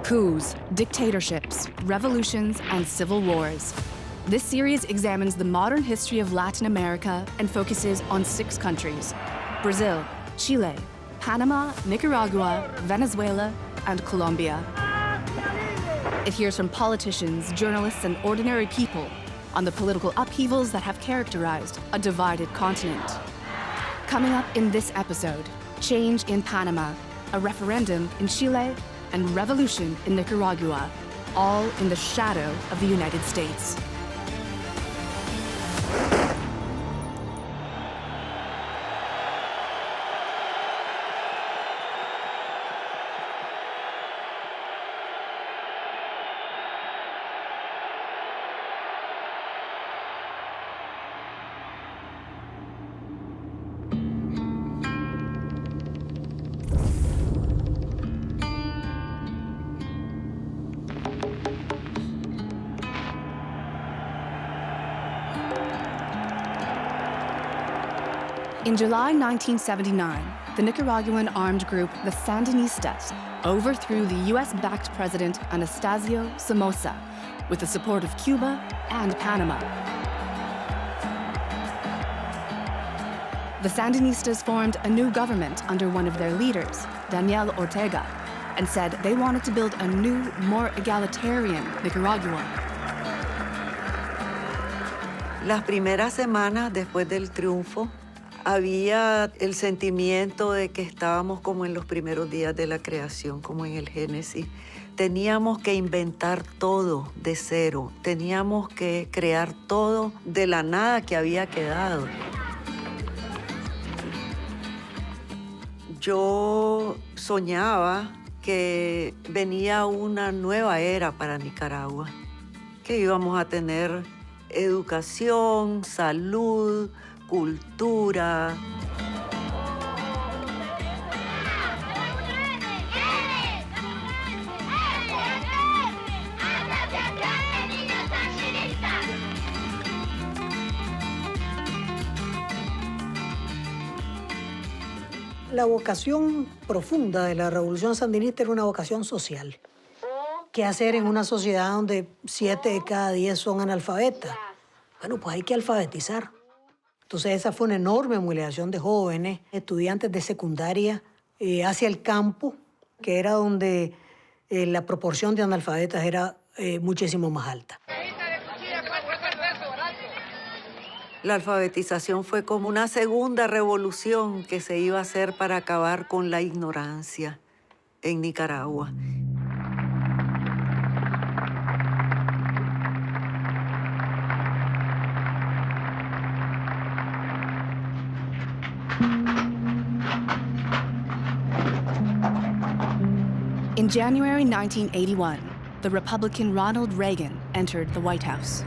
Coups, dictatorships, revolutions, and civil wars. This series examines the modern history of Latin America and focuses on 6 countries: Brazil, Chile, Panama, Nicaragua, Venezuela, and Colombia. It hears from politicians, journalists, and ordinary people on the political upheavals that have characterized a divided continent. Coming up in this episode, change in Panama, a referendum in Chile, and revolution in Nicaragua, all in the shadow of the United States. In July 1979, the Nicaraguan armed group, the Sandinistas, overthrew the US-backed President Anastasio Somoza with the support of Cuba and Panama. The Sandinistas formed a new government under one of their leaders, Daniel Ortega, and said they wanted to build a new, more egalitarian Nicaragua. Las primeras semanas después del triunfo, había el sentimiento de que estábamos como en los primeros días de la creación, como en el Génesis. Teníamos que inventar todo de cero. Teníamos que crear todo de la nada que había quedado. Yo soñaba que venía una nueva era para Nicaragua, que íbamos a tener educación, salud, cultura. La vocación profunda de la Revolución Sandinista era una vocación social. ¿Qué hacer en una sociedad donde 7 de cada 10 son analfabetas? Bueno, pues hay que alfabetizar. Entonces esa fue una enorme movilización de jóvenes, estudiantes de secundaria, hacia el campo, que era donde la proporción de analfabetas era muchísimo más alta. La alfabetización fue como una segunda revolución que se iba a hacer para acabar con la ignorancia en Nicaragua. In January 1981, the Republican Ronald Reagan entered the White House.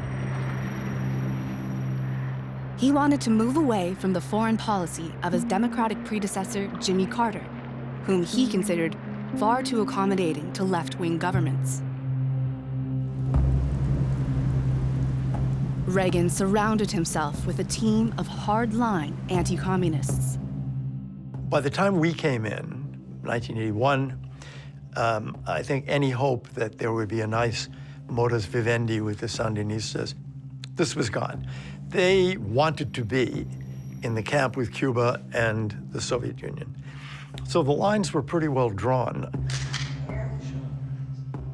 He wanted to move away from the foreign policy of his Democratic predecessor, Jimmy Carter, whom he considered far too accommodating to left-wing governments. Reagan surrounded himself with a team of hard-line anti-communists. By the time we came in, 1981, I think any hope that there would be a nice modus vivendi with the Sandinistas, this was gone. They wanted to be in the camp with Cuba and the Soviet Union. So the lines were pretty well drawn.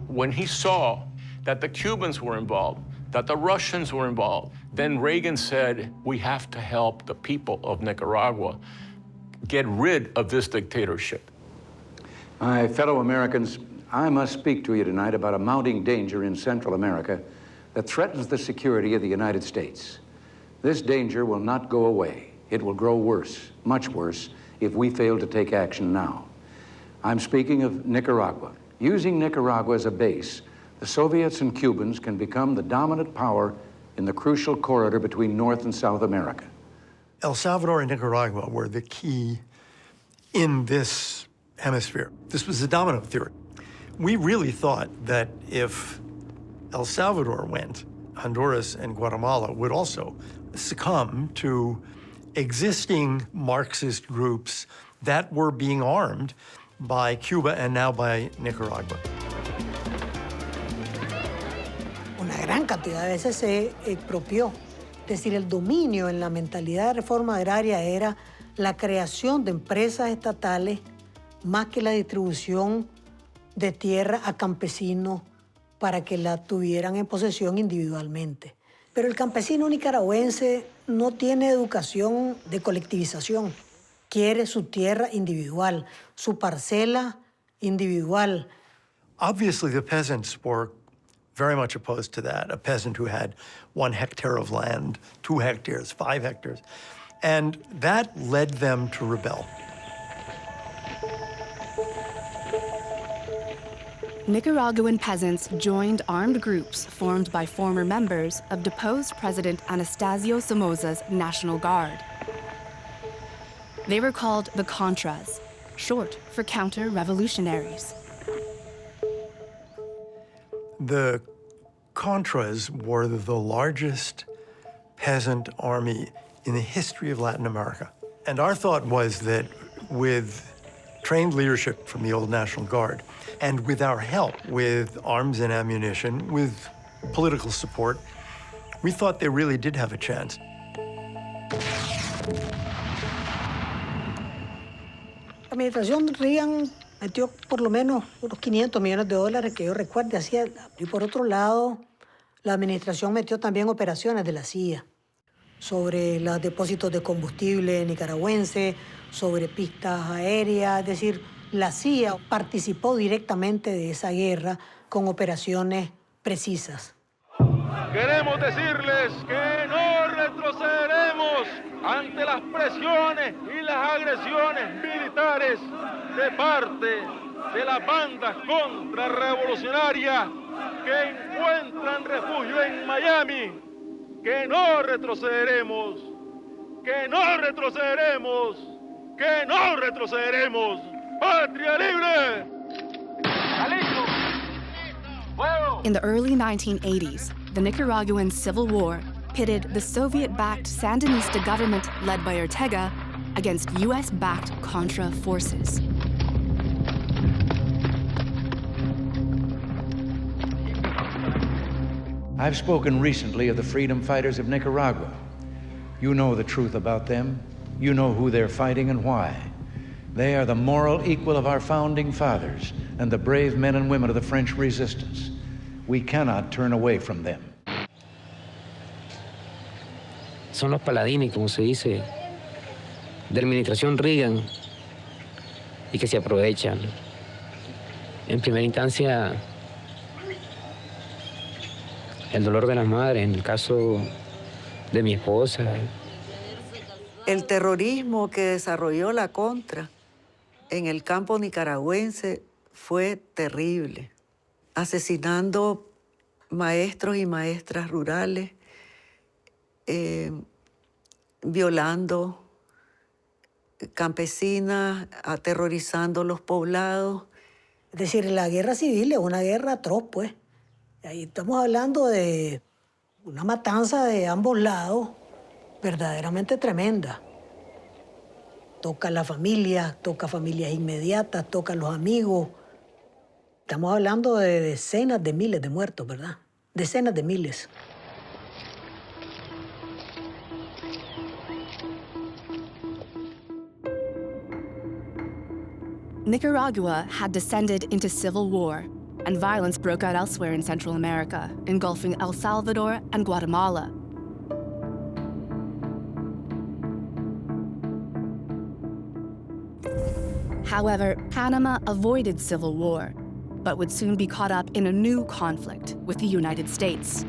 When he saw that the Cubans were involved, that the Russians were involved, then Reagan said, we have to help the people of Nicaragua get rid of this dictatorship. My fellow Americans, I must speak to you tonight about a mounting danger in Central America that threatens the security of the United States. This danger will not go away. It will grow worse, much worse, if we fail to take action now. I'm speaking of Nicaragua. Using Nicaragua as a base, the Soviets and Cubans can become the dominant power in the crucial corridor between North and South America. El Salvador and Nicaragua were the key in this hemisphere. This was the domino theory. We really thought that if El Salvador went, Honduras and Guatemala would also succumb to existing Marxist groups that were being armed by Cuba and now by Nicaragua. cantidad de veces se expropió. Es decir, el dominio en la mentalidad de reforma agraria era la creación de empresas estatales más que la distribución de tierra a campesinos para que la tuvieran en posesión individualmente. Pero el campesino nicaragüense no tiene educación de colectivización. Quiere su tierra individual, su parcela individual. Obviously, the peasants were very much opposed to that. A peasant who had 1 hectare of land, 2 hectares, 5 hectares. And that led them to rebel. Nicaraguan peasants joined armed groups formed by former members of deposed President Anastasio Somoza's National Guard. They were called the Contras, short for counter-revolutionaries. The Contras were the largest peasant army in the history of Latin America. And our thought was that with trained leadership from the old National Guard, and with our help, with arms and ammunition, with political support, we thought they really did have a chance. La administración Reagan metió por lo menos unos $500 millones que yo recuerde. Y por otro lado, la administración metió también operaciones de la CIA sobre los depósitos de combustible nicaragüense, sobre pistas aéreas. Es decir, la CIA participó directamente de esa guerra con operaciones precisas. Queremos decirles que no retrocederemos ante las presiones y las agresiones militares de parte de las bandas contrarrevolucionarias que encuentran refugio en Miami. Que no retrocederemos, que no retrocederemos, que no retrocederemos. ¡Patria libre! In the early 1980s, the Nicaraguan Civil War pitted the Soviet-backed Sandinista government led by Ortega against US-backed Contra forces. I've spoken recently of the freedom fighters of Nicaragua. You know the truth about them. You know who they're fighting and why. They are the moral equal of our founding fathers and the brave men and women of the French resistance. We cannot turn away from them. Son los paladines, como se dice, de la administración Reagan y que se aprovechan. En primera instancia, el dolor de las madres, en el caso de mi esposa. El terrorismo que desarrolló la Contra en el campo nicaragüense fue terrible, asesinando maestros y maestras rurales, violando campesinas, aterrorizando los poblados. Es decir, la guerra civil es una guerra atroz, pues. Ahí estamos hablando de una matanza de ambos lados verdaderamente tremenda. Toca la familia, toca familias inmediatas, toca los amigos. Estamos hablando de decenas de miles de muertos, ¿verdad? Decenas de miles. Nicaragua had descended into civil war, and violence broke out elsewhere in Central America, engulfing El Salvador and Guatemala. However, Panama avoided civil war, but would soon be caught up in a new conflict with the United States.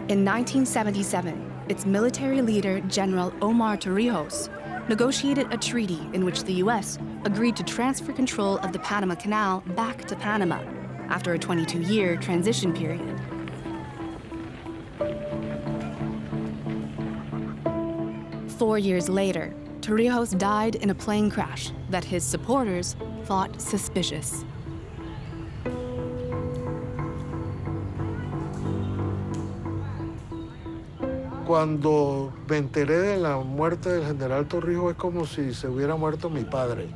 In 1977, its military leader, General Omar Torrijos, negotiated a treaty in which the U.S. agreed to transfer control of the Panama Canal back to Panama after a 22-year transition period. Four years later, Torrijos died in a plane crash that his supporters thought suspicious. Cuando me enteré de la muerte del general Torrijos es como si se hubiera muerto mi padre.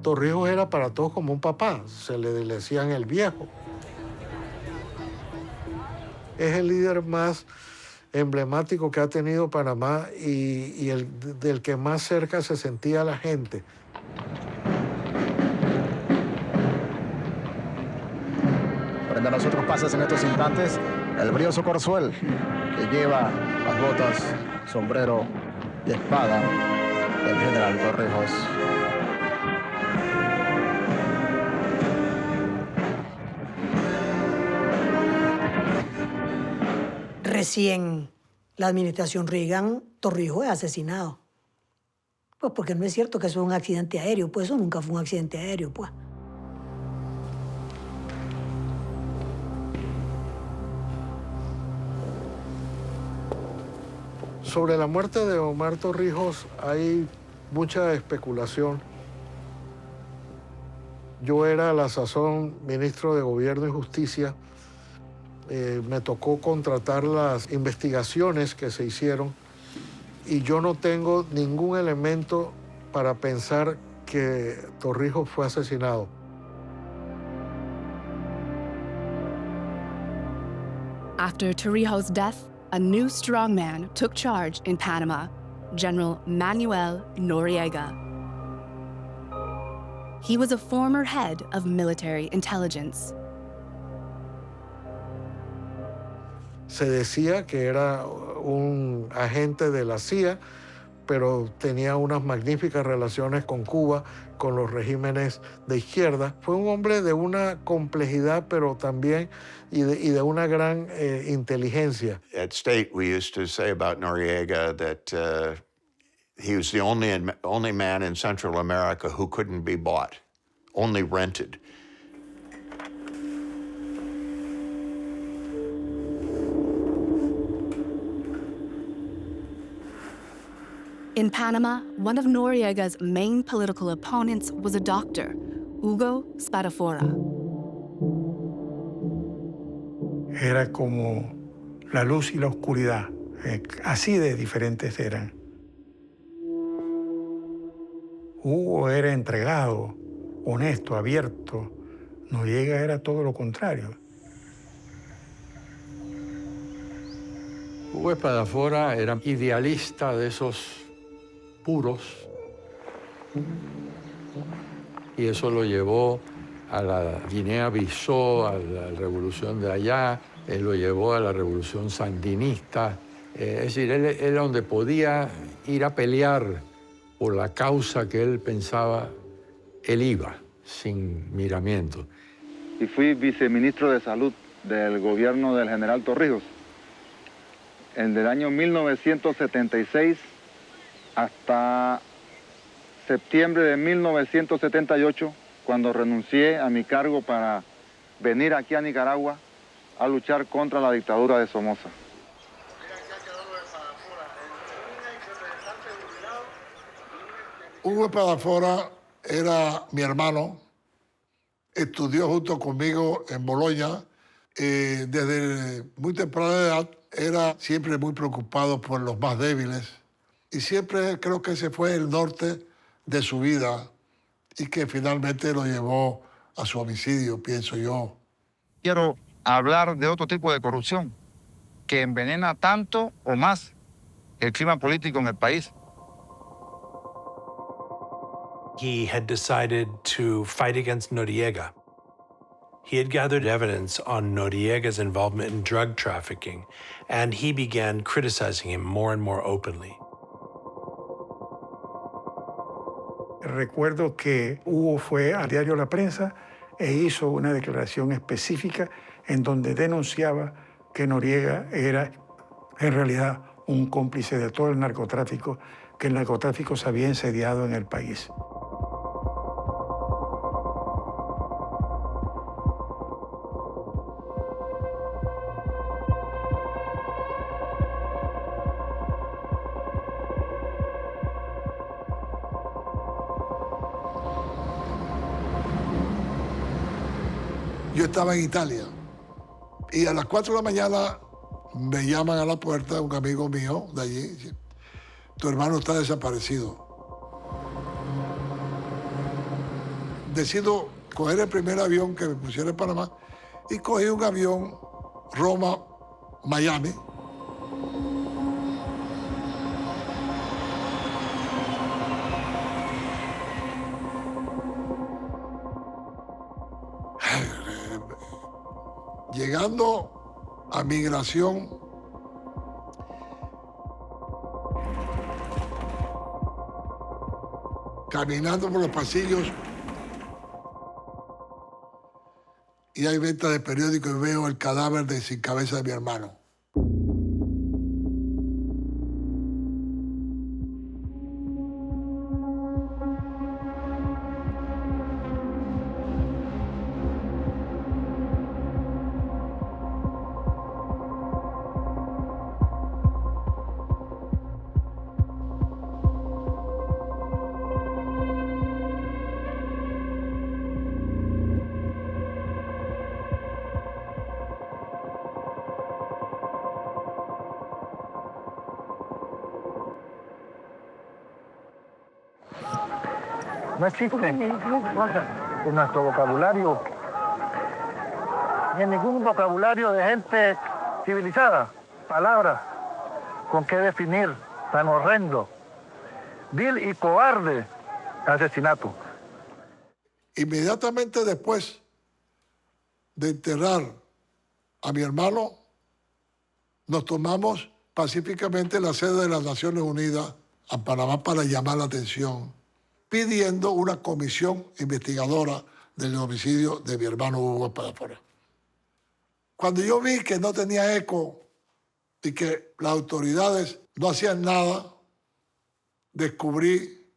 Torrijos era para todos como un papá, se le decían el viejo. Es el líder más emblemático que ha tenido Panamá y del que más cerca se sentía la gente. Frente a nosotros pasas en estos instantes el brioso Corzuel, que lleva las botas, sombrero y espada del general Torrijos. Recién la administración Reagan, Torrijos es asesinado. Pues porque no es cierto que eso es un accidente aéreo, pues eso nunca fue un accidente aéreo, pues. Sobre la muerte de Omar Torrijos hay mucha especulación. Yo era a la sazón ministro de Gobierno y Justicia. Me tocó contratar las investigaciones que se hicieron y yo no tengo ningún elemento para pensar que Torrijos fue asesinado. After Torrijos' death, a new strongman took charge in Panama, General Manuel Noriega. He was a former head of military intelligence. Se decía que era un agente de la CIA, pero tenía unas magníficas relaciones con Cuba, con los regímenes de izquierda. Fue un hombre de una complejidad, pero también y de una gran inteligencia. At State, we used to say about Noriega that he was the only man in Central America who couldn't be bought, only rented. In Panama, one of Noriega's main political opponents was a doctor, Hugo Spadafora. Era como la luz y la oscuridad, así de diferentes eran. Hugo era entregado, honesto, abierto. Noriega era todo lo contrario. Hugo Spadafora era idealista de esos puros, y eso lo llevó a la Guinea-Bissau, a la revolución de allá, lo llevó a la revolución sandinista. Es decir, él era donde podía ir a pelear por la causa que él pensaba, él iba, sin miramiento. Y fui viceministro de Salud del gobierno del general Torrijos. En el año 1976 hasta septiembre de 1978, cuando renuncié a mi cargo para venir aquí a Nicaragua a luchar contra la dictadura de Somoza. Hugo Spadafora era mi hermano, estudió junto conmigo en Boloña. Desde muy temprana edad era siempre muy preocupado por los más débiles y siempre creo que ese fue el norte de su vida y que finalmente lo llevó a su homicidio, pienso yo. Quiero hablar de otro tipo de corrupción que envenena tanto o más el clima político en el país. He had decided to fight against Noriega. He had gathered evidence on Noriega's involvement in drug trafficking, and he began criticizing him more and more openly. Recuerdo que Hugo fue al diario La Prensa e hizo una declaración específica en donde denunciaba que Noriega era en realidad un cómplice de todo el narcotráfico, que el narcotráfico se había incendiado en el país. Yo estaba en Italia y a las 4 de la mañana me llaman a la puerta, un amigo mío de allí, dice, tu hermano está desaparecido. Decido coger el primer avión que me pusiera en Panamá y cogí un avión Roma-Miami. Llegando a migración, caminando por los pasillos, y hay venta de periódico y veo el cadáver de sin cabeza de mi hermano. No existe en nuestro vocabulario, ni en ningún vocabulario de gente civilizada, palabras con qué definir tan horrendo, vil y cobarde asesinato. Inmediatamente después de enterrar a mi hermano, nos tomamos pacíficamente la sede de las Naciones Unidas a Panamá para llamar la atención, pidiendo una comisión investigadora del homicidio de mi hermano Hugo Espadafora. Cuando yo vi que no tenía eco y que las autoridades no hacían nada, descubrí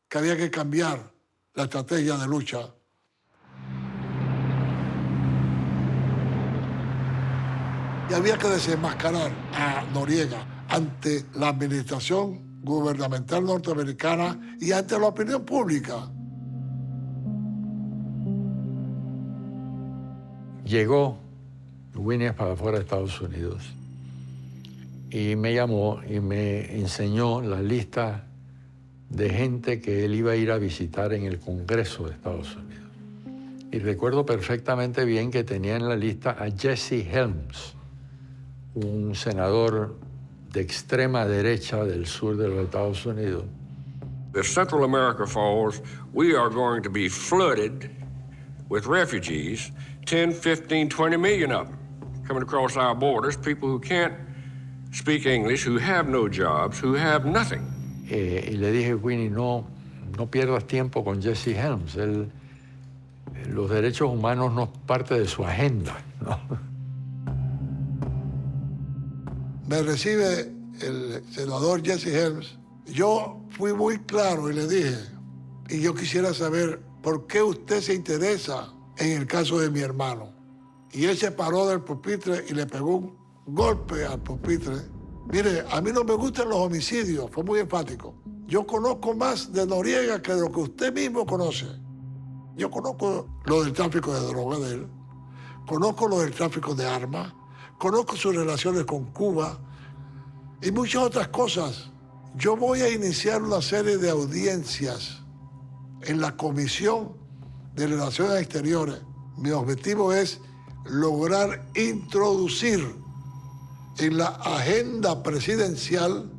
que había que cambiar la estrategia de lucha. Y había que desenmascarar a Noriega ante la administración gubernamental norteamericana y ante la opinión pública. Llegó Winnie Espadafora a Estados Unidos y me llamó y me enseñó la lista de gente que él iba a ir a visitar en el Congreso de Estados Unidos. Y recuerdo perfectamente bien que tenía en la lista a Jesse Helms, un senador de extrema derecha del sur de los Estados Unidos. As Central America falls, we are going to be flooded with refugees, 10, 15, 20 million of them coming across our borders, people who can't speak English, who have no jobs, who have nothing. Y le dije, Winnie, no pierdas tiempo con Jesse Helms. Los derechos humanos no es parte de su agenda, ¿no? Me recibe el senador Jesse Helms. Yo fui muy claro y le dije, y yo quisiera saber por qué usted se interesa en el caso de mi hermano. Y él se paró del pupitre y le pegó un golpe al pupitre. Mire, a mí no me gustan los homicidios, fue muy enfático. Yo conozco más de Noriega que de lo que usted mismo conoce. Yo conozco lo del tráfico de droga de él, conozco lo del tráfico de armas, conozco sus relaciones con Cuba y muchas otras cosas. Yo voy a iniciar una serie de audiencias en la Comisión de Relaciones Exteriores. Mi objetivo es lograr introducir en la agenda presidencial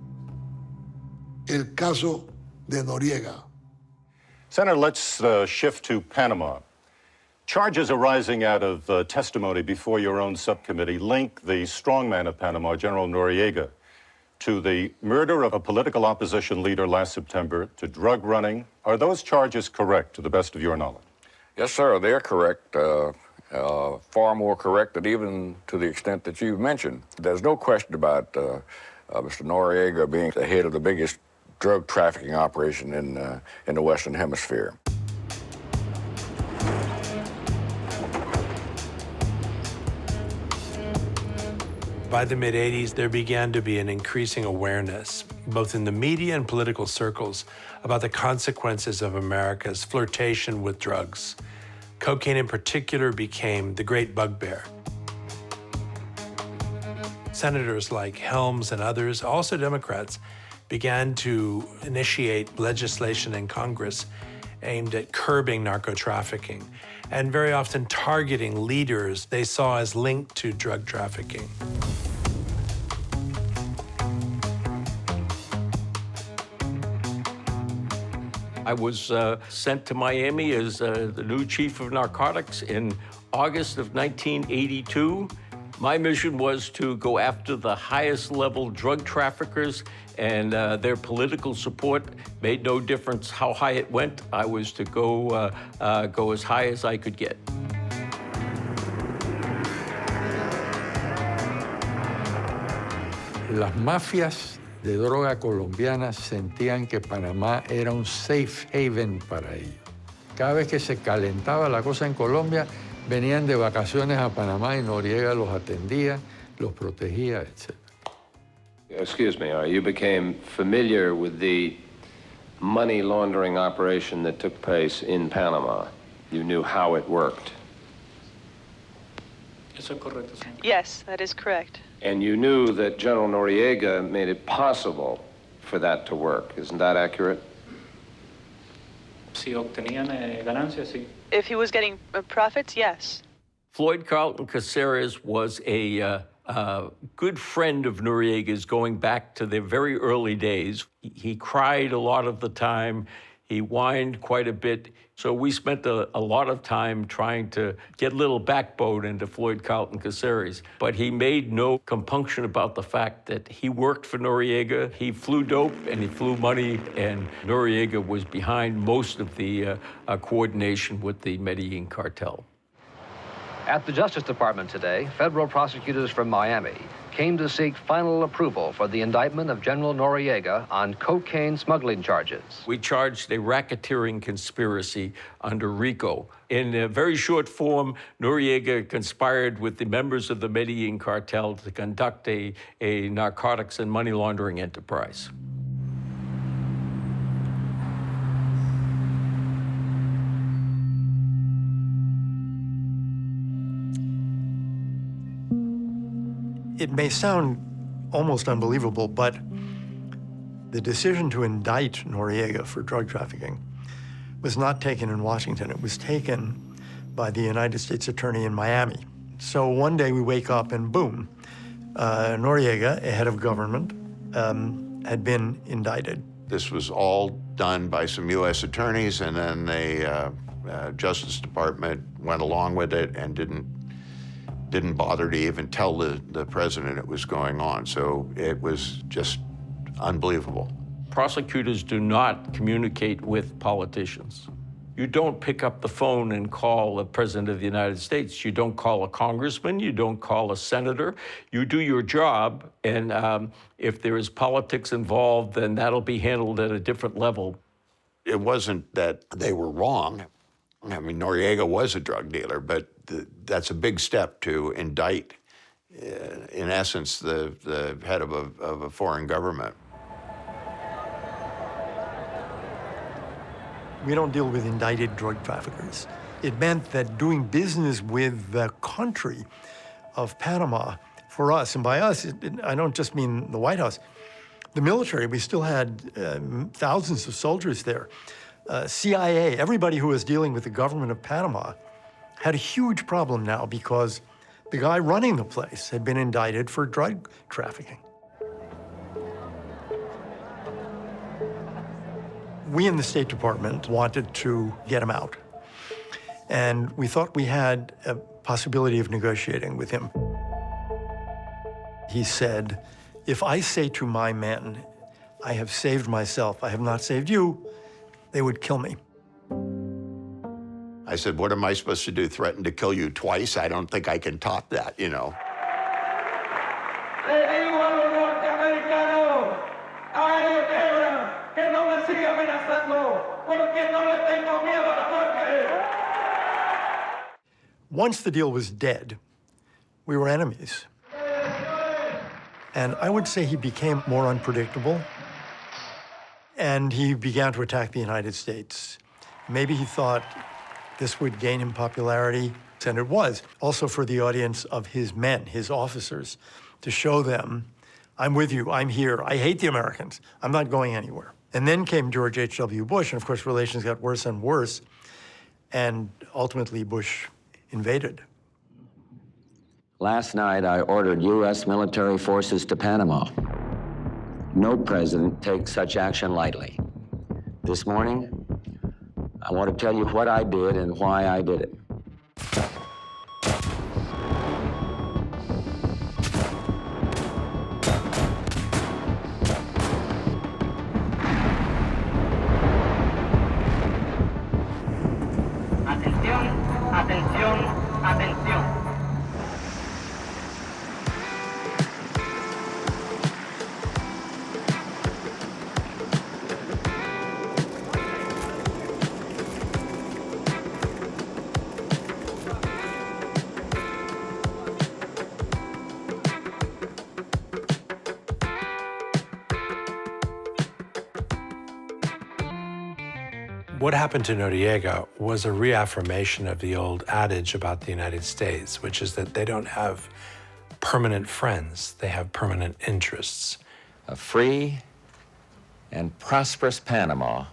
el caso de Noriega. Senator, let's shift to Panama. Charges arising out of testimony before your own subcommittee link the strongman of Panama, General Noriega, to the murder of a political opposition leader last September, to drug running. Are those charges correct, to the best of your knowledge? Yes, sir, they're correct. Far more correct than even to the extent that you've mentioned. There's no question about Mr. Noriega being the head of the biggest drug trafficking operation in the Western Hemisphere. By the mid-'80s, there began to be an increasing awareness, both in the media and political circles, about the consequences of America's flirtation with drugs. Cocaine in particular became the great bugbear. Senators like Helms and others, also Democrats, began to initiate legislation in Congress aimed at curbing narco-trafficking, and very often targeting leaders they saw as linked to drug trafficking. I was sent to Miami as the new chief of narcotics in August of 1982. My mission was to go after the highest level drug traffickers, and their political support made no difference how high it went. I was to go as high as I could get. Las mafias de droga colombianas sentían que Panamá era un safe haven para ellos. Cada vez que se calentaba la cosa en Colombia, venían de vacaciones a Panamá y Noriega los atendía, los protegía, etc. Excuse me, you became familiar with the money laundering operation that took place in Panama. You knew how it worked. Yes, that is correct. And you knew that General Noriega made it possible for that to work. Isn't that accurate? Si obtenían ganancias, sí. If he was getting profits, yes. Floyd Carlton Caceres was a good friend of Noriega's going back to their very early days. He cried a lot of the time. He whined quite a bit. So we spent a lot of time trying to get a little backbone into Floyd Carlton Caceres. But he made no compunction about the fact that he worked for Noriega. He flew dope and he flew money, and Noriega was behind most of the coordination with the Medellin cartel. At the Justice Department today, federal prosecutors from Miami came to seek final approval for the indictment of General Noriega on cocaine smuggling charges. We charged a racketeering conspiracy under RICO. In a very short form, Noriega conspired with the members of the Medellin cartel to conduct a narcotics and money laundering enterprise. It may sound almost unbelievable, but the decision to indict Noriega for drug trafficking was not taken in Washington. It was taken by the United States Attorney in Miami. So one day we wake up and boom, Noriega, a head of government, had been indicted. This was all done by some U.S. attorneys, and then the Justice Department went along with it and didn't bother to even tell the president it was going on. So it was just unbelievable. Prosecutors do not communicate with politicians. You don't pick up the phone and call the president of the United States. You don't call a congressman. You don't call a senator. You do your job, and if there is politics involved, then that'll be handled at a different level. It wasn't that they were wrong. I mean, Noriega was a drug dealer, but that's a big step to indict, in essence, the head of a foreign government. We don't deal with indicted drug traffickers. It meant that doing business with the country of Panama, for us, and by us, I don't just mean the White House, the military, we still had thousands of soldiers there. CIA, everybody who was dealing with the government of Panama had a huge problem now because the guy running the place had been indicted for drug trafficking. We in the State Department wanted to get him out. And we thought we had a possibility of negotiating with him. He said, if I say to my men, I have saved myself, I have not saved you, they would kill me. I said, what am I supposed to do, threaten to kill you twice? I don't think I can top that, you know. Once the deal was dead, we were enemies. And I would say he became more unpredictable, and he began to attack the United States. Maybe he thought this would gain him popularity, and it was. Also for the audience of his men, his officers, to show them, I'm with you, I'm here, I hate the Americans, I'm not going anywhere. And then came George H.W. Bush, and of course relations got worse and worse, and ultimately Bush invaded. Last night, I ordered U.S. military forces to Panama. No president takes such action lightly. This morning, I want to tell you what I did and why I did it. Atención, atención, atención. What happened to Noriega was a reaffirmation of the old adage about the United States, which is that they don't have permanent friends, they have permanent interests. A free and prosperous Panama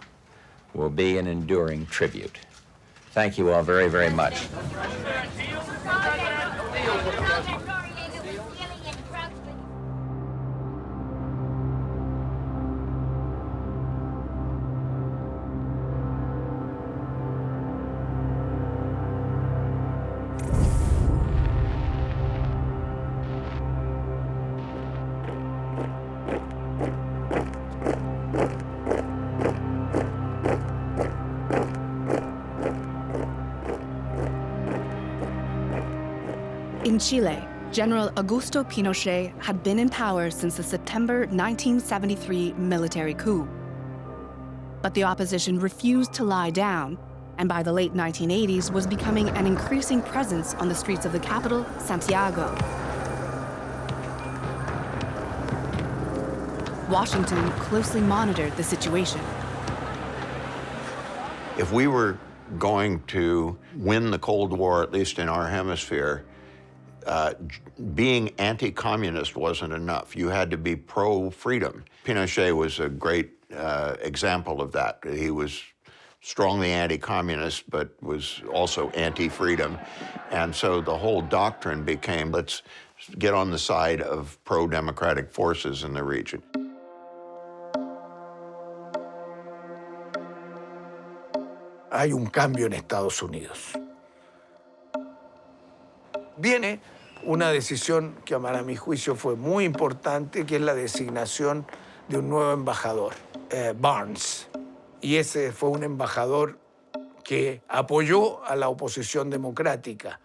will be an enduring tribute. Thank you all very, very much. In Chile, General Augusto Pinochet had been in power since the September 1973 military coup. But the opposition refused to lie down, and by the late 1980s was becoming an increasing presence on the streets of the capital, Santiago. Washington closely monitored the situation. If we were going to win the Cold War, at least in our hemisphere, being anti-communist wasn't enough. You had to be pro-freedom. Pinochet was a great example of that. He was strongly anti-communist, but was also anti-freedom. And so the whole doctrine became, let's get on the side of pro-democratic forces in the region. Hay un cambio en Estados Unidos. Viene una decisión que para mi juicio fue muy importante, que es la designación de un nuevo embajador, Barnes. Y ese fue un embajador que apoyó a la oposición democrática.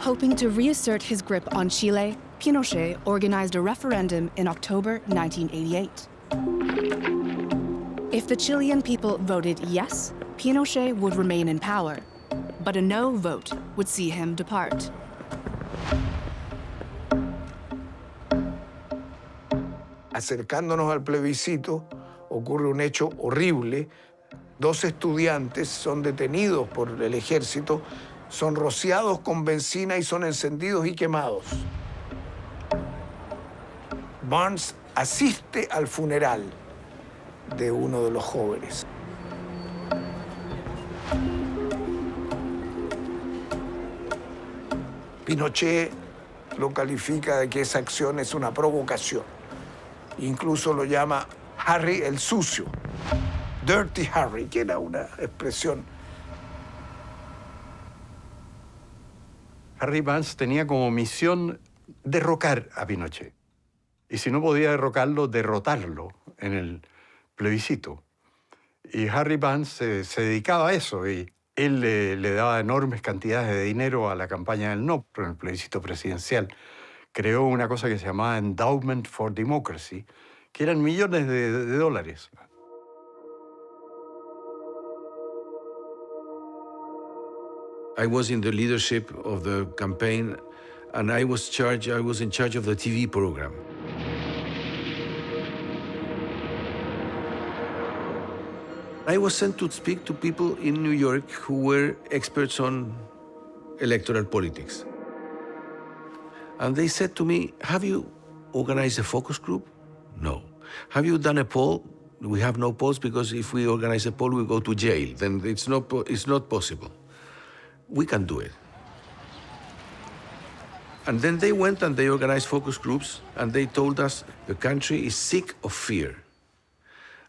Hoping to reassert his grip on Chile, Pinochet organized a referendum in October 1988. If the Chilean people voted yes, Pinochet would remain in power. But a no vote would see him depart. Acercándonos al plebiscito, ocurre un hecho horrible. 2 estudiantes son detenidos por el ejército, son rociados con benzina y son encendidos y quemados. Barnes asiste al funeral de uno de los jóvenes. Pinochet lo califica de que esa acción es una provocación. Incluso lo llama Harry el sucio, Dirty Harry, que era una expresión. Harry Vance tenía como misión derrocar a Pinochet. Y si no podía derrocarlo, derrotarlo en el plebiscito. Y Harry Vance se dedicaba a eso. Y él le daba enormes cantidades de dinero a la campaña del no, en el plebiscito presidencial. Creó una cosa que se llamaba Endowment for Democracy, que eran millones de dólares. I was in the leadership of the campaign, and I was in charge of the TV program. I was sent to speak to people in New York who were experts on electoral politics. And they said to me, have you organized a focus group? No. Have you done a poll? We have no polls because if we organize a poll, we go to jail. Then it's not possible. We can do it. And then they went and they organized focus groups and they told us the country is sick of fear.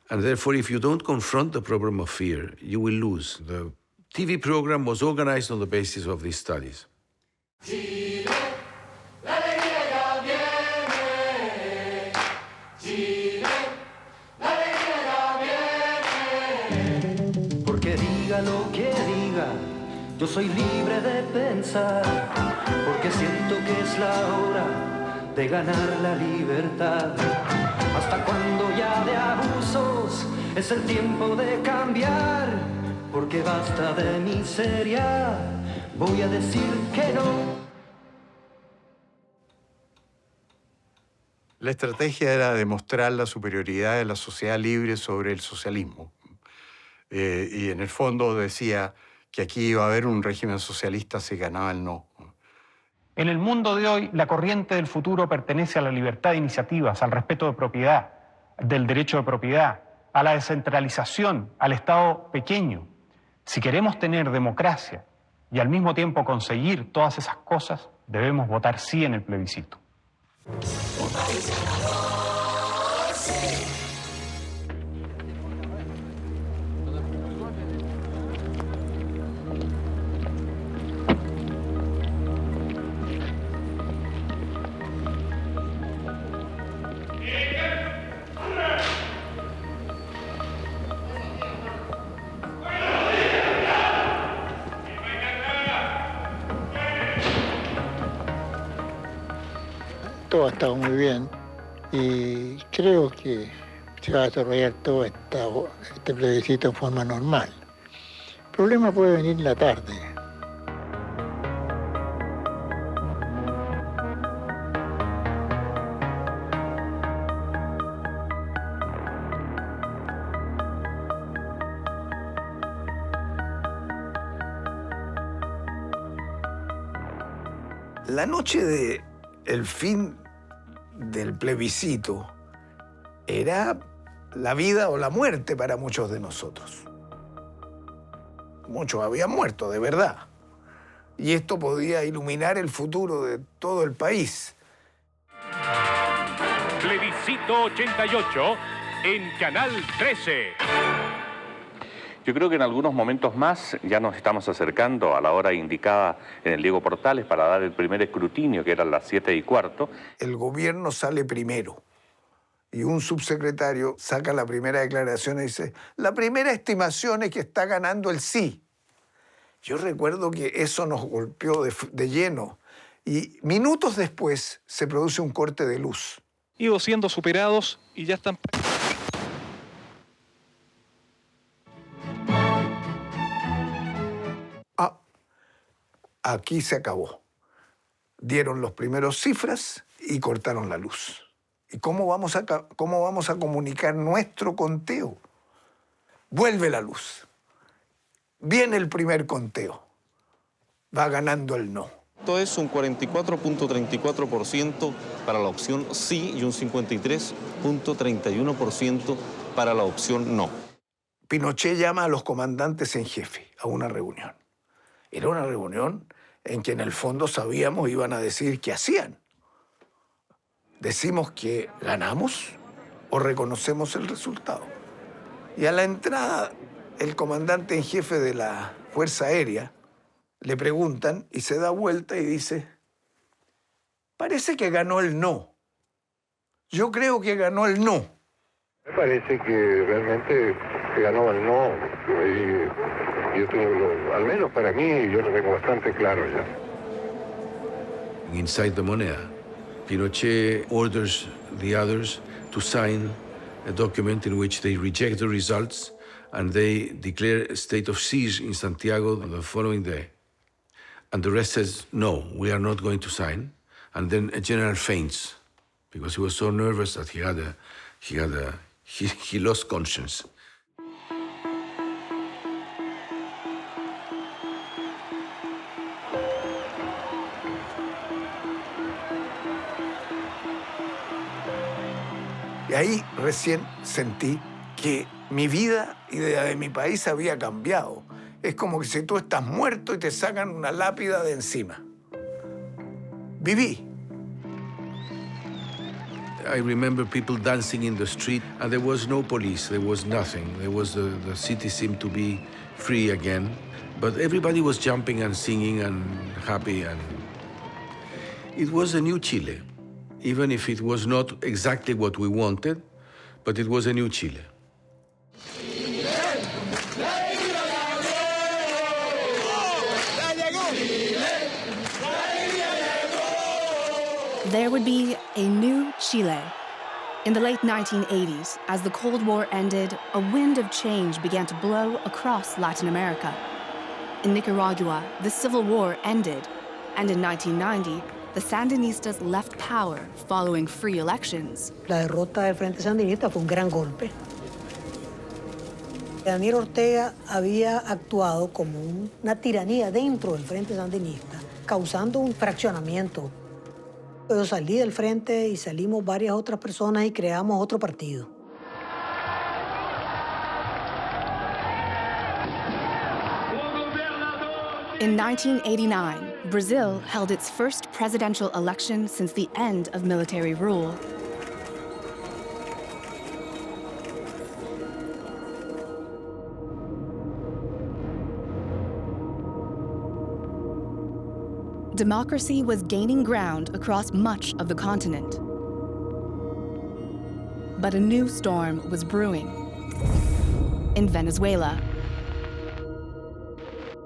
And therefore, if you don't confront the problem of fear, you will lose. The TV program was organized on the basis of these studies. Chile, la alegría ya viene. Chile, la alegría ya viene. Porque diga lo que diga, yo soy libre de pensar. Porque siento que es la hora de ganar la libertad. ¿Hasta cuando ya de abusos es el tiempo de cambiar? Porque basta de miseria, voy a decir que no. La estrategia era demostrar la superioridad de la sociedad libre sobre el socialismo. Y en el fondo decía que aquí iba a haber un régimen socialista si ganaba el no. En el mundo de hoy, la corriente del futuro pertenece a la libertad de iniciativas, al respeto de propiedad, del derecho de propiedad, a la descentralización, al Estado pequeño. Si queremos tener democracia y al mismo tiempo conseguir todas esas cosas, debemos votar sí en el plebiscito. Un país ganador, sí. Todo ha estado muy bien y creo que se va a desarrollar todo este plebiscito en forma normal. El problema puede venir en la tarde. La noche del fin del plebiscito era la vida o la muerte para muchos de nosotros. Muchos habían muerto, de verdad. Y esto podía iluminar el futuro de todo el país. Plebiscito 88 en Canal 13. Yo creo que en algunos momentos más ya nos estamos acercando a la hora indicada en el Diego Portales para dar el primer escrutinio, que eran las 7:15. El gobierno sale primero y un subsecretario saca la primera declaración y dice, la primera estimación es que está ganando el sí. Yo recuerdo que eso nos golpeó de lleno y minutos después se produce un corte de luz. Ido siendo superados y ya están... Aquí se acabó. Dieron los primeros cifras y cortaron la luz. ¿Y cómo vamos a comunicar nuestro conteo? Vuelve la luz. Viene el primer conteo. Va ganando el no. Esto es un 44.34% para la opción sí y un 53.31% para la opción no. Pinochet llama a los comandantes en jefe a una reunión. Era una reunión en que en el fondo sabíamos iban a decir qué hacían. ¿Decimos que ganamos o reconocemos el resultado? Y a la entrada, el comandante en jefe de la Fuerza Aérea le preguntan y se da vuelta y dice, parece que ganó el no. Yo creo que ganó el no. Me parece que realmente ganó el no. Yo tengo, al menos para mí, yo lo tengo bastante claro ya. Inside the moneda, Pinochet orders the others to sign a document in which they reject the results and they declare a state of siege in Santiago the following day. And the rest says, no, we are not going to sign. And then a general faints because he was so nervous that he lost conscience. Y ahí recién sentí que mi vida y la de mi país había cambiado. Es como que si tú estás muerto y te sacan una lápida de encima. Viví. I remember people dancing in the street, and there was no police, there was nothing. There was the city seemed to be free again, but everybody was jumping and singing and happy, and it was a new Chile, even if it was not exactly what we wanted, but it was a new Chile. There would be a new Chile. In the late 1980s, as the Cold War ended, a wind of change began to blow across Latin America. In Nicaragua, the Civil War ended, and in 1990, the Sandinistas left power following free elections. La derrota del Frente Sandinista fue un gran golpe. Daniel Ortega había actuado como una tiranía dentro del Frente Sandinista, causando un fraccionamiento. Yo salí del frente y salimos varias otras personas y creamos otro partido. In 1989, Brazil held its first presidential election since the end of military rule. Democracy was gaining ground across much of the continent. But a new storm was brewing in Venezuela.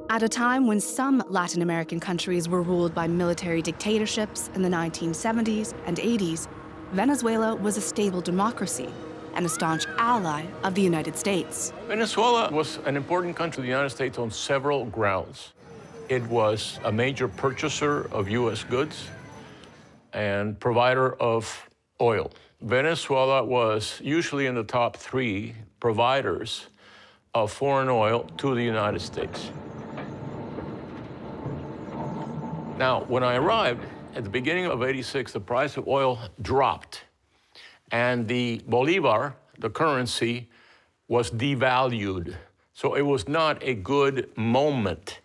At a time when some Latin American countries were ruled by military dictatorships in the 1970s and 80s, Venezuela was a stable democracy and a staunch ally of the United States. Venezuela was an important country to the United States on several grounds. It was a major purchaser of U.S. goods and provider of oil. Venezuela was usually in the top 3 providers of foreign oil to the United States. Now, when I arrived, at the beginning of '86, the price of oil dropped, and the Bolivar, the currency, was devalued. So it was not a good moment.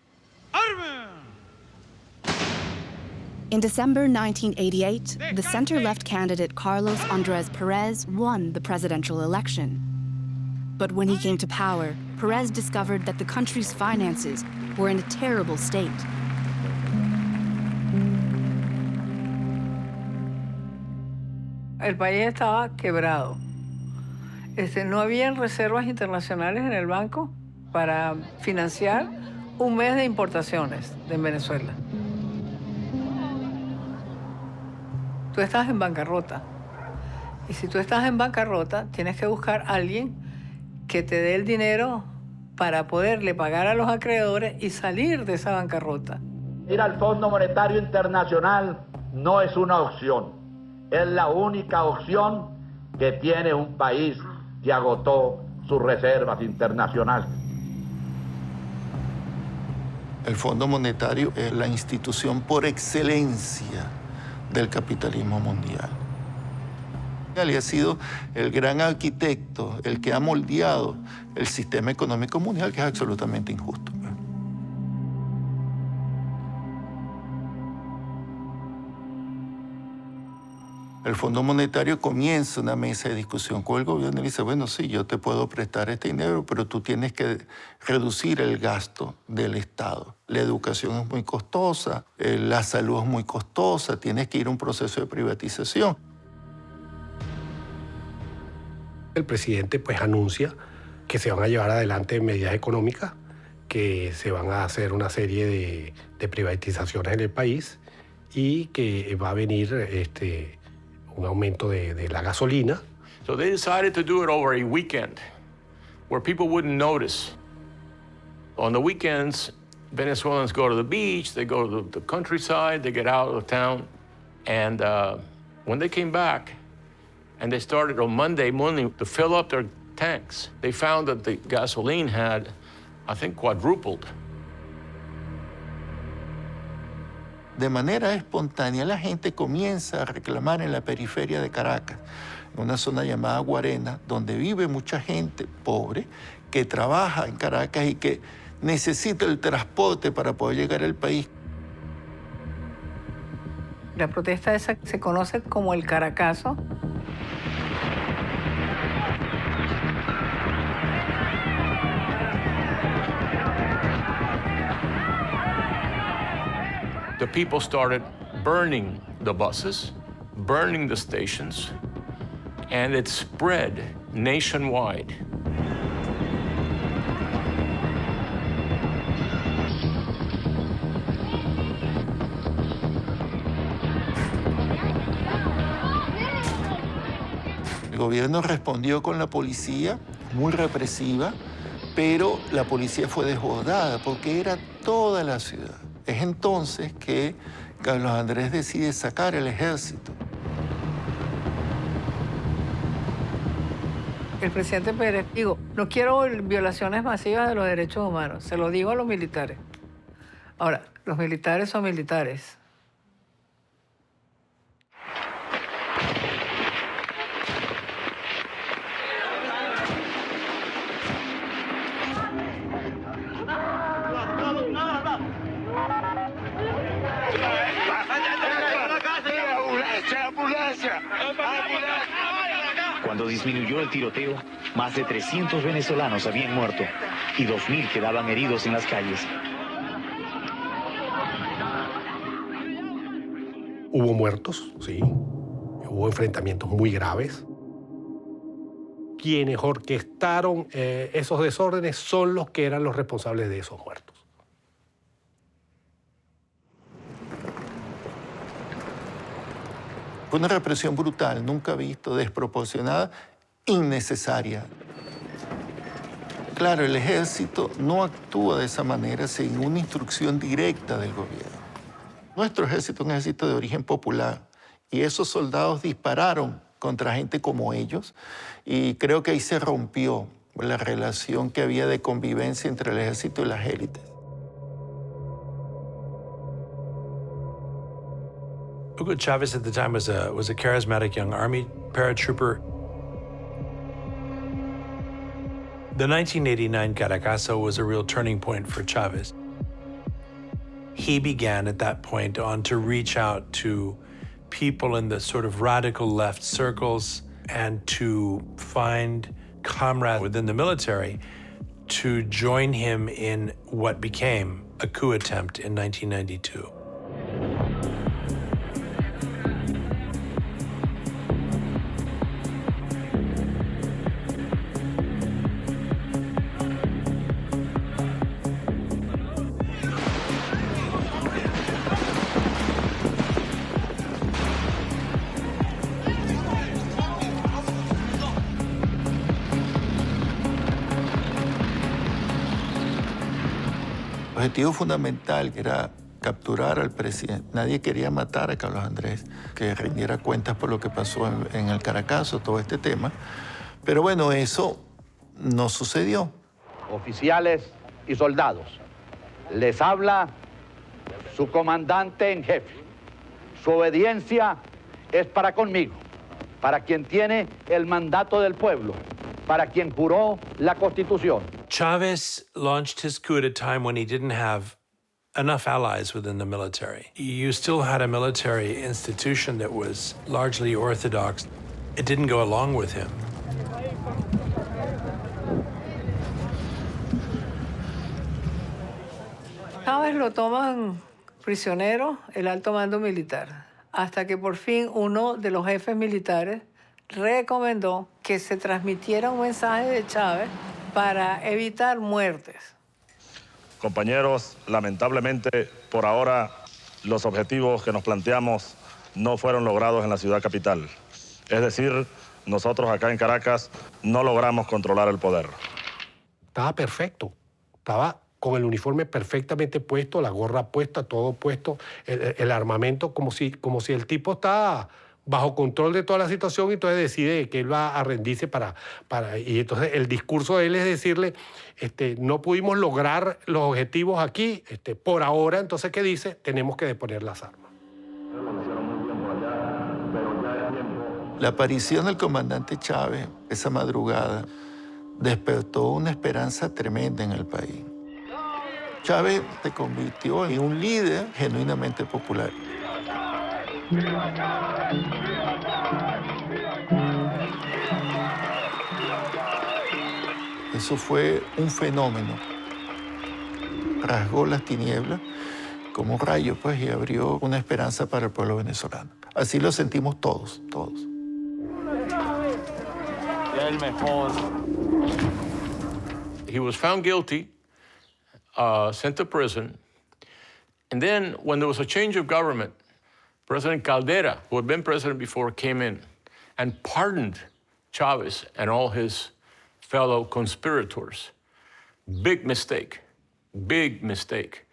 In December 1988, the center-left candidate Carlos Andrés Pérez won the presidential election. But when he came to power, Pérez discovered that the country's finances were in a terrible state. El país estaba quebrado. No habían reservas internacionales en el banco para financiar un mes de importaciones de Venezuela. Tú estás en bancarrota. Y si tú estás en bancarrota, tienes que buscar a alguien que te dé el dinero para poderle pagar a los acreedores y salir de esa bancarrota. Ir al Fondo Monetario Internacional no es una opción. Es la única opción que tiene un país que agotó sus reservas internacionales. El Fondo Monetario es la institución por excelencia del capitalismo mundial. Él ha sido el gran arquitecto, el que ha moldeado el sistema económico mundial, que es absolutamente injusto. El Fondo Monetario comienza una mesa de discusión con el gobierno y dice, bueno, sí, yo te puedo prestar este dinero, pero tú tienes que reducir el gasto del Estado. La educación es muy costosa, la salud es muy costosa, tienes que ir a un proceso de privatización. El presidente pues anuncia que se van a llevar adelante medidas económicas, que se van a hacer una serie de privatizaciones en el país y que va a venir un aumento de la gasolina. So they decided to do it over a weekend where people wouldn't notice. On the weekends, Venezuelans go to the beach, they go to the countryside, they get out of town. And when they came back and they started on Monday morning to fill up their tanks, they found that the gasoline had, I think, quadrupled. De manera espontánea, la gente comienza a reclamar en la periferia de Caracas una zona llamada Guarena, donde vive mucha gente pobre que trabaja en Caracas y que necesita el transporte para poder llegar al país. La protesta esa se conoce como el Caracazo. The people started burning the buses, burning the stations, and it spread nationwide. El gobierno respondió con la policía, muy represiva, pero la policía fue desbordada porque era toda la ciudad. Es entonces que Carlos Andrés decide sacar el ejército. El presidente Pérez dijo, no quiero violaciones masivas de los derechos humanos, se lo digo a los militares. Ahora, los militares son militares. Cuando disminuyó el tiroteo, más de 300 venezolanos habían muerto y 2.000 quedaban heridos en las calles. Hubo muertos, sí. Hubo enfrentamientos muy graves. Quienes orquestaron esos desórdenes son los que eran los responsables de esos muertos. Fue una represión brutal, nunca visto, desproporcionada, innecesaria. Claro, el ejército no actúa de esa manera sin una instrucción directa del gobierno. Nuestro ejército es un ejército de origen popular y esos soldados dispararon contra gente como ellos y creo que ahí se rompió la relación que había de convivencia entre el ejército y las élites. Hugo Chavez at the time was a charismatic young army paratrooper. The 1989 Caracazo was a real turning point for Chavez. He began at that point on to reach out to people in the sort of radical left circles and to find comrades within the military to join him in what became a coup attempt in 1992. El objetivo fundamental era capturar al presidente. Nadie quería matar a Carlos Andrés, que rindiera cuentas por lo que pasó en el Caracazo, todo este tema. Pero bueno, eso no sucedió. Oficiales y soldados, les habla su comandante en jefe. Su obediencia es para conmigo, para quien tiene el mandato del pueblo, para quien juró la Constitución. Chavez launched his coup at a time when he didn't have enough allies within the military. You still had a military institution that was largely orthodox. It didn't go along with him. Chávez lo toman prisionero el alto mando militar, hasta que por fin uno de los jefes militares recomendó que se transmitiera un mensaje de Chávez para evitar muertes. Compañeros, lamentablemente, por ahora, los objetivos que nos planteamos no fueron logrados en la ciudad capital. Es decir, nosotros acá en Caracas no logramos controlar el poder. Estaba perfecto. Estaba con el uniforme perfectamente puesto, la gorra puesta, todo puesto, el armamento, como si el tipo está bajo control de toda la situación y entonces decide que él va a rendirse y entonces el discurso de él es decirle, no pudimos lograr los objetivos aquí, por ahora, entonces, ¿qué dice? Tenemos que deponer las armas. La aparición del comandante Chávez esa madrugada despertó una esperanza tremenda en el país. Chávez se convirtió en un líder genuinamente popular. Eso fue un fenómeno. Rasgó las tinieblas como un rayo, pues, y abrió una esperanza para el pueblo venezolano. Así lo sentimos todos, todos. El mejor. He was found guilty, sent to prison, and then when there was a change of government, President Caldera, who had been president before, came in and pardoned Chavez and all his fellow conspirators. Big mistake, big mistake.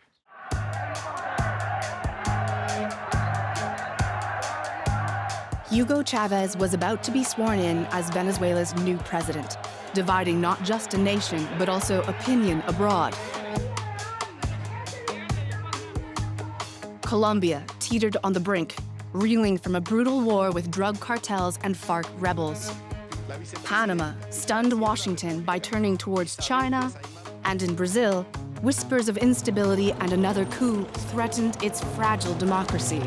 Hugo Chavez was about to be sworn in as Venezuela's new president, dividing not just a nation, but also opinion abroad. Colombia teetered on the brink, reeling from a brutal war with drug cartels and FARC rebels. Panama stunned Washington by turning towards China, and in Brazil, whispers of instability and another coup threatened its fragile democracy.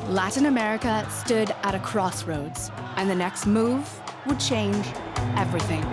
Latin America stood at a crossroads, and the next move would change everything.